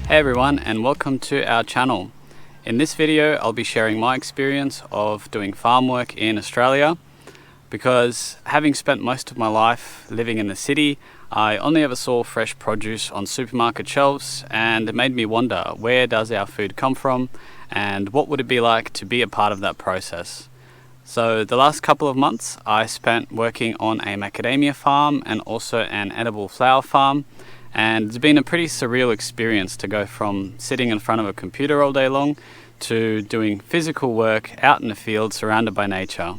Hey everyone, and welcome to our channel. In this video I'll be sharing my experience of doing farm work in Australia, because having spent most of my life living in the city, I only ever saw fresh produce on supermarket shelves, and it made me wonder, where does our food come from and what would it be like to be a part of that process? So the last couple of months I spent working on a macadamia farm and also an edible flower farm. And it's been a pretty surreal experience to go from sitting in front of a computer all day long to doing physical work out in the field surrounded by nature.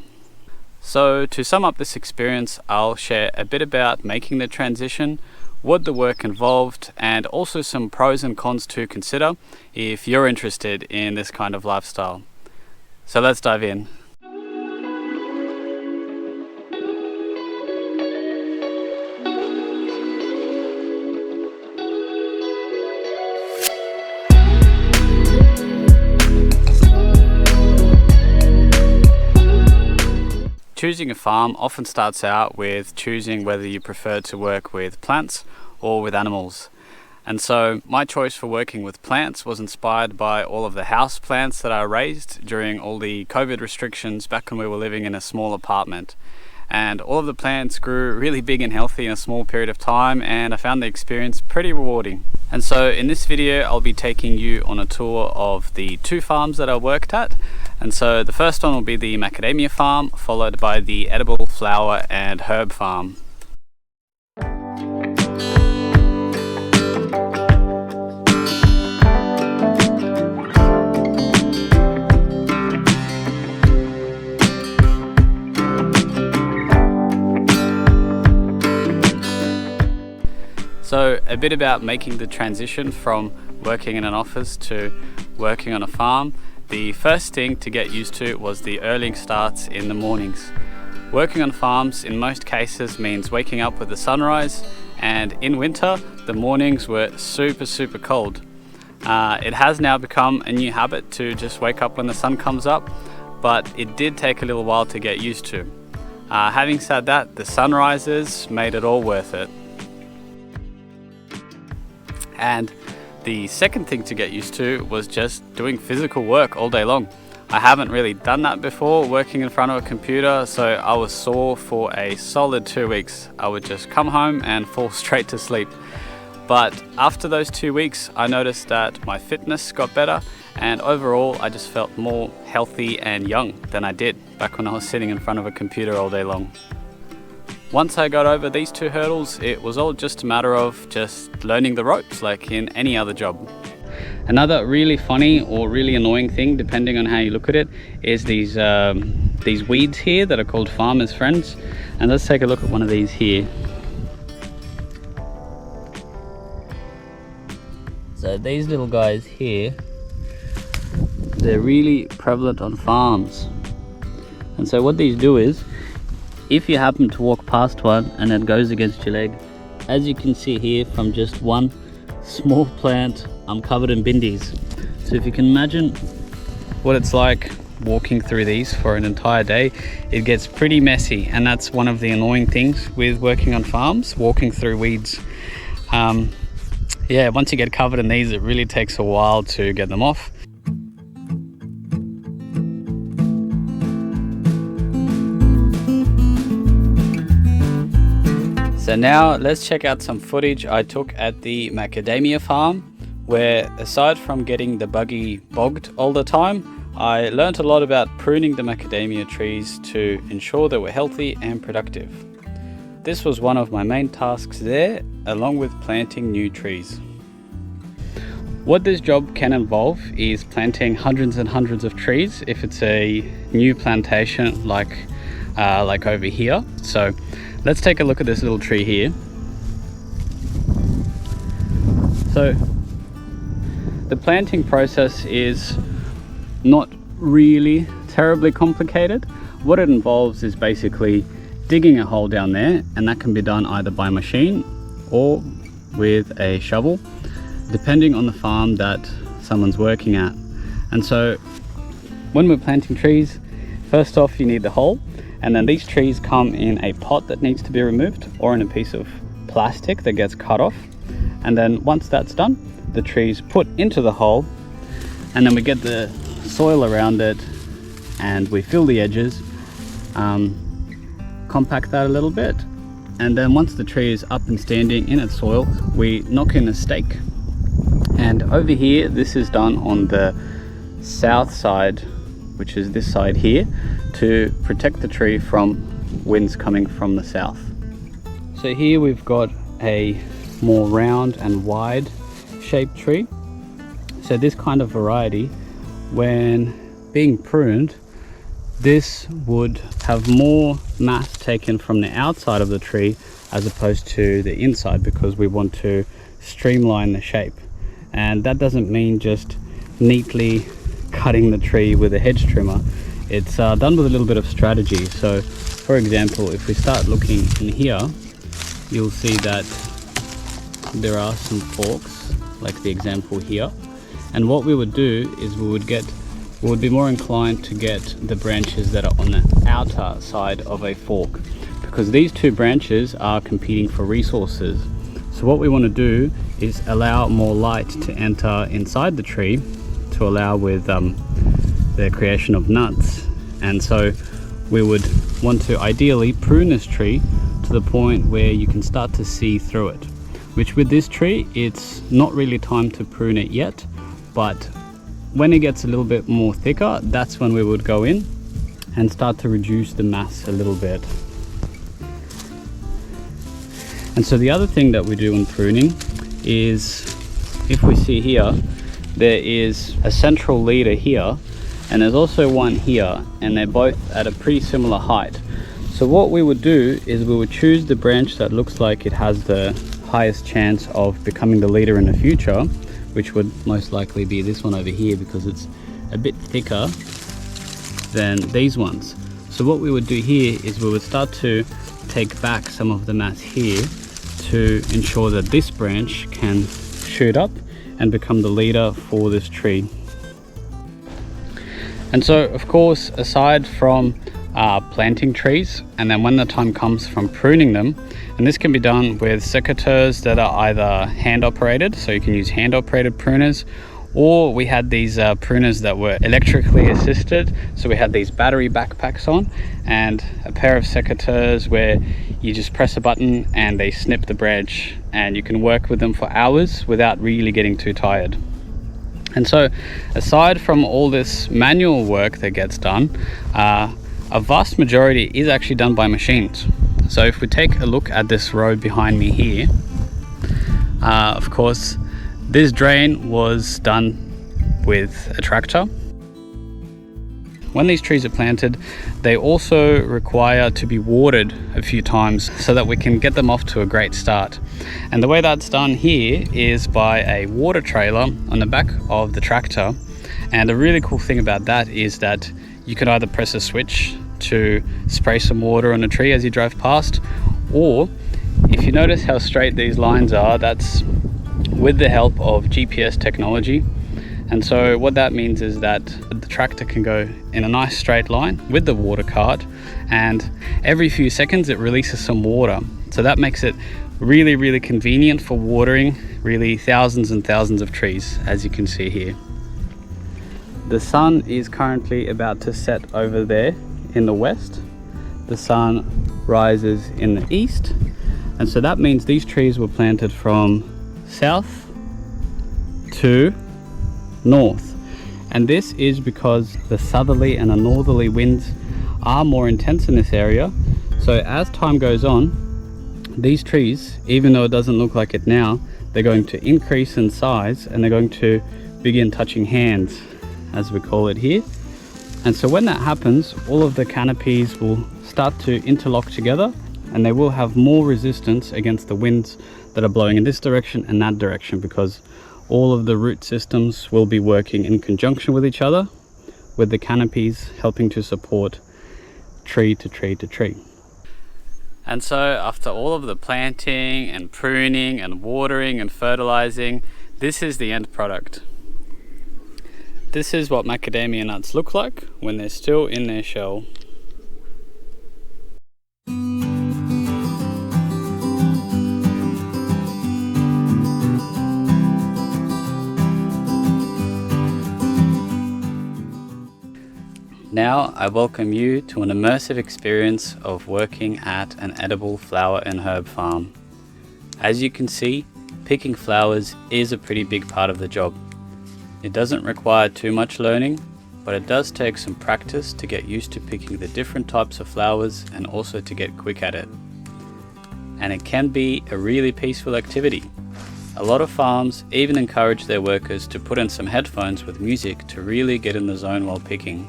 So to sum up this experience, I'll share a bit about making the transition, what the work involved, and also some pros and cons to consider if you're interested in this kind of lifestyle. So let's dive in. Choosing a farm often starts out with choosing whether you prefer to work with plants or with animals. And so my choice for working with plants was inspired by all of the house plants that I raised during all the COVID restrictions back when we were living in a small apartment. And all of the plants grew really big and healthy in a small period of time, and I found the experience pretty rewarding. And so in this video I'll be taking you on a tour of the two farms that I worked at. And so the first one will be the macadamia farm, followed by the edible flower and herb farm. So a bit about making the transition from working in an office to working on a farm. The first thing to get used to was the early starts in the mornings. Working on farms in most cases means waking up with the sunrise, and in winter the mornings were super cold. It has now become a new habit to just wake up when the sun comes up, but it did take a little while to get used to. Having said that, the sunrises made it all worth it. And the second thing to get used to was just doing physical work all day long. I haven't really done that before, working in front of a computer, so I was sore for a solid 2 weeks. I would just come home and fall straight to sleep. But after those 2 weeks, I noticed that my fitness got better, and overall I just felt more healthy and young than I did back when I was sitting in front of a computer all day long. Once I got over these two hurdles, it was all just a matter of just learning the ropes like in any other job. Another really funny or really annoying thing, depending on how you look at it, is these weeds here that are called farmers' friends. And let's take a look at one of these here. So these little guys here, they're really prevalent on farms. And so what these do is, if you happen to walk past one and it goes against your leg, as you can see here from just one small plant, I'm covered in bindies. So if you can imagine what it's like walking through these for an entire day, it gets pretty messy, and that's one of the annoying things with working on farms, walking through weeds. Yeah, once you get covered in these, it really takes a while to get them off. So now let's check out some footage I took at the macadamia farm, where aside from getting the buggy bogged all the time, I learnt a lot about pruning the macadamia trees to ensure they were healthy and productive. This was one of my main tasks there, along with planting new trees. What this job can involve is planting hundreds and hundreds of trees if it's a new plantation like over here. So let's take a look at this little tree here. So the planting process is not really terribly complicated. What it involves is basically digging a hole down there, and that can be done either by machine or with a shovel, depending on the farm that someone's working at. And so when we're planting trees, first off you need the hole, and then these trees come in a pot that needs to be removed, or in a piece of plastic that gets cut off. And then once that's done, the trees put into the hole, and then we get the soil around it and we fill the edges, compact that a little bit, and then once the tree is up and standing in its soil, we knock in a stake. And over here, this is done on the south side, which is this side here, to protect the tree from winds coming from the south. So here we've got a more round and wide shaped tree. So this kind of variety, when being pruned, this would have more mass taken from the outside of the tree as opposed to the inside, because we want to streamline the shape. And that doesn't mean just neatly cutting the tree with a hedge trimmer. It's done with a little bit of strategy. So for example, if we start looking in here, you'll see that there are some forks, like the example here. And what we would do is we would be more inclined to get the branches that are on the outer side of a fork, because these two branches are competing for resources. So what we want to do is allow more light to enter inside the tree to allow with the creation of nuts. And so we would want to ideally prune this tree to the point where you can start to see through it, which with this tree, it's not really time to prune it yet, but when it gets a little bit more thicker, that's when we would go in and start to reduce the mass a little bit. And so the other thing that we do in pruning is, if we see here, there is a central leader here, and there's also one here, and they're both at a pretty similar height. So what we would do is we would choose the branch that looks like it has the highest chance of becoming the leader in the future, which would most likely be this one over here, because it's a bit thicker than these ones. So what we would do here is we would start to take back some of the mass here to ensure that this branch can shoot up and become the leader for this tree. And so of course, aside from planting trees, and then when the time comes from pruning them, and this can be done with secateurs that are either hand operated, so you can use hand operated pruners, or we had these pruners that were electrically assisted. So we had these battery backpacks on and a pair of secateurs where you just press a button and they snip the branch, and you can work with them for hours without really getting too tired. And so aside from all this manual work that gets done, a vast majority is actually done by machines. So if we take a look at this row behind me here, of course, this drain was done with a tractor. When these trees are planted, they also require to be watered a few times so that we can get them off to a great start. And the way that's done here is by a water trailer on the back of the tractor. And the really cool thing about that is that you can either press a switch to spray some water on a tree as you drive past, or if you notice how straight these lines are, that's with the help of GPS technology. And so what that means is that the tractor can go in a nice straight line with the water cart, and every few seconds it releases some water. So that makes it really, really convenient for watering really thousands and thousands of trees, as you can see here. The sun is currently about to set over there in the west. The sun rises in the east, and so that means these trees were planted from south to north. And this is because the southerly and the northerly winds are more intense in this area. So as time goes on, these trees, even though it doesn't look like it now, they're going to increase in size and they're going to begin touching hands, as we call it here. And so when that happens, all of the canopies will start to interlock together, and they will have more resistance against the winds that are blowing in this direction and that direction, because all of the root systems will be working in conjunction with each other, with the canopies helping to support tree to tree to tree. And so after all of the planting and pruning and watering and fertilizing, this is the end product. This is what macadamia nuts look like when they're still in their shell. Now I welcome you to an immersive experience of working at an edible flower and herb farm. As you can see, picking flowers is a pretty big part of the job. It doesn't require too much learning, but it does take some practice to get used to picking the different types of flowers and also to get quick at it. And it can be a really peaceful activity. A lot of farms even encourage their workers to put in some headphones with music to really get in the zone while picking.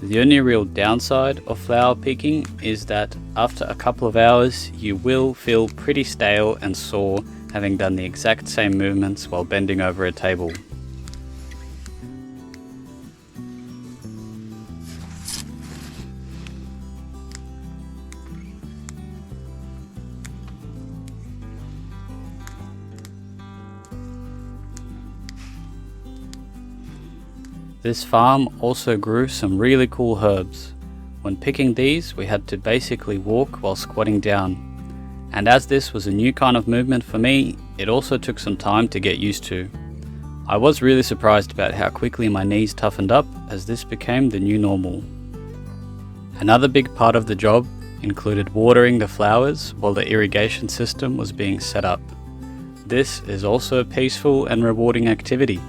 The only real downside of flower picking is that after a couple of hours you will feel pretty stale and sore having done the exact same movements while bending over a table. This farm also grew some really cool herbs. When picking these, we had to basically walk while squatting down. And as this was a new kind of movement for me, it also took some time to get used to. I was really surprised about how quickly my knees toughened up as this became the new normal. Another big part of the job included watering the flowers while the irrigation system was being set up. This is also a peaceful and rewarding activity.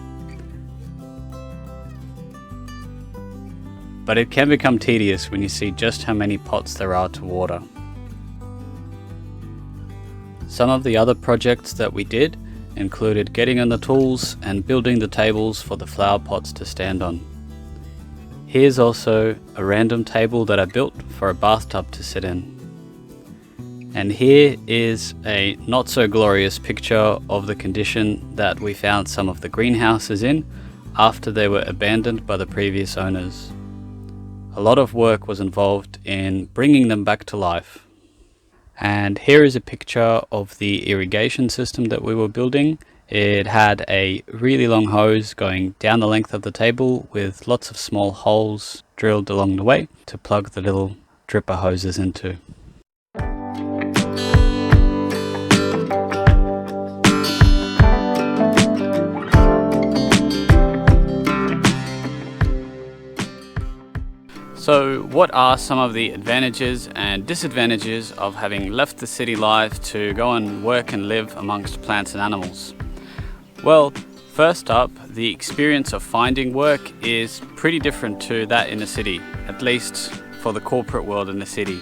But it can become tedious when you see just how many pots there are to water. Some of the other projects that we did included getting on the tools and building the tables for the flower pots to stand on. Here's also a random table that I built for a bathtub to sit in. And here is a not so glorious picture of the condition that we found some of the greenhouses in after they were abandoned by the previous owners. A lot of work was involved in bringing them back to life. And here is a picture of the irrigation system that we were building. It had a really long hose going down the length of the table with lots of small holes drilled along the way to plug the little dripper hoses into. So what are some of the advantages and disadvantages of having left the city life to go and work and live amongst plants and animals? Well, first up, the experience of finding work is pretty different to that in the city, at least for the corporate world in the city.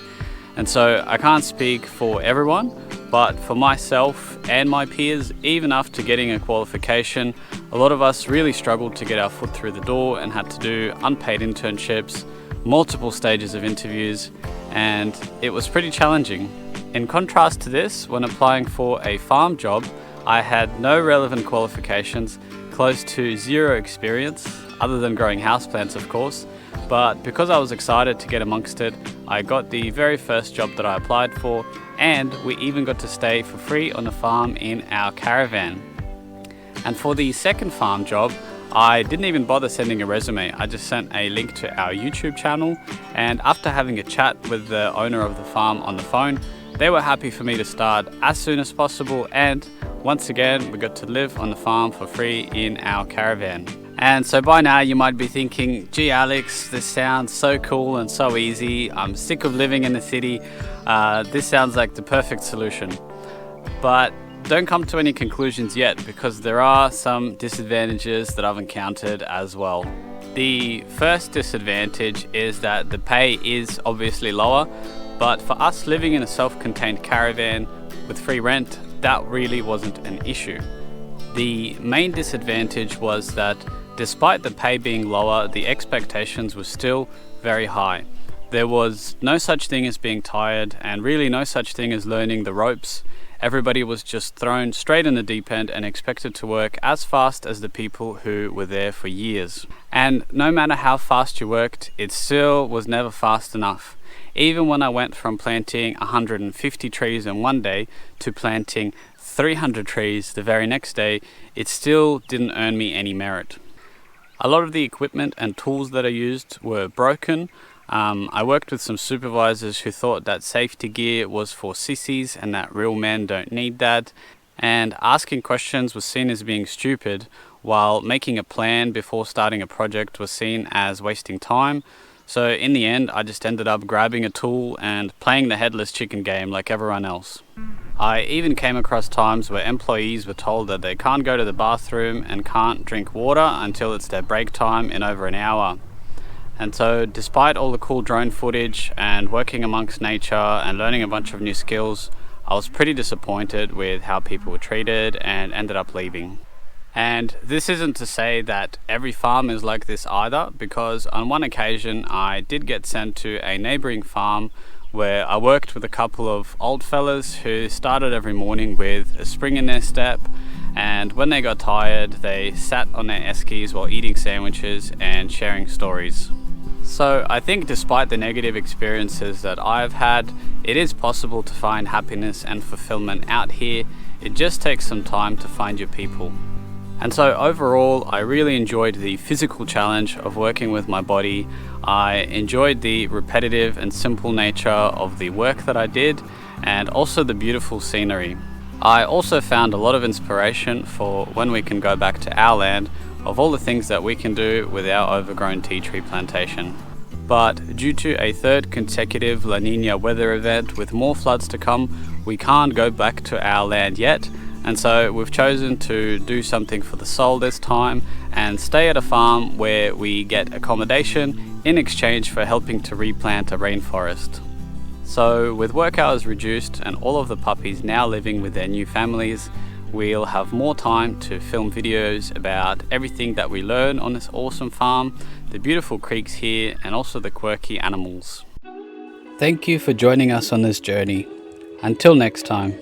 And so I can't speak for everyone, but for myself and my peers, even after getting a qualification, a lot of us really struggled to get our foot through the door and had to do unpaid internships, multiple stages of interviews, and it was pretty challenging. In contrast to this, when applying for a farm job, I had no relevant qualifications, close to zero experience, other than growing houseplants of course, but because I was excited to get amongst it, I got the very first job that I applied for, and we even got to stay for free on the farm in our caravan. And for the second farm job, I didn't even bother sending a resume. I just sent a link to our YouTube channel, and after having a chat with the owner of the farm on the phone, they were happy for me to start as soon as possible, and once again we got to live on the farm for free in our caravan. And so by now you might be thinking, gee Alex, this sounds so cool and so easy. I'm sick of living in the city. This sounds like the perfect solution. But don't come to any conclusions yet, because there are some disadvantages that I've encountered as well. The first disadvantage is that the pay is obviously lower, but for us living in a self-contained caravan with free rent, that really wasn't an issue. The main disadvantage was that despite the pay being lower, the expectations were still very high. There was no such thing as being tired, and really no such thing as learning the ropes. Everybody was just thrown straight in the deep end and expected to work as fast as the people who were there for years. And no matter how fast you worked, it still was never fast enough. Even when I went from planting 150 trees in one day to planting 300 trees the very next day, it still didn't earn me any merit. A lot of the equipment and tools that I used were broken. I worked with some supervisors who thought that safety gear was for sissies and that real men don't need that. and asking questions was seen as being stupid, while making a plan before starting a project was seen as wasting time. So in the end, I just ended up grabbing a tool and playing the headless chicken game like everyone else. I even came across times where employees were told that they can't go to the bathroom and can't drink water until it's their break time in over an hour. And so despite all the cool drone footage and working amongst nature and learning a bunch of new skills, I was pretty disappointed with how people were treated and ended up leaving. And this isn't to say that every farm is like this either, because on one occasion I did get sent to a neighbouring farm where I worked with a couple of old fellas who started every morning with a spring in their step, and when they got tired they sat on their eskies while eating sandwiches and sharing stories. So I think despite the negative experiences that I've had, it is possible to find happiness and fulfillment out here. It just takes some time to find your people. And so overall, I really enjoyed the physical challenge of working with my body. I enjoyed the repetitive and simple nature of the work that I did, and also the beautiful scenery. I also found a lot of inspiration for when we can go back to our land, of all the things that we can do with our overgrown tea tree plantation. But due to a third consecutive La Nina weather event with more floods to come, we can't go back to our land yet. And so we've chosen to do something for the soul this time and stay at a farm where we get accommodation in exchange for helping to replant a rainforest. So with work hours reduced and all of the puppies now living with their new families, we'll have more time to film videos about everything that we learn on this awesome farm, the beautiful creeks here, and also the quirky animals. Thank you for joining us on this journey. Until next time.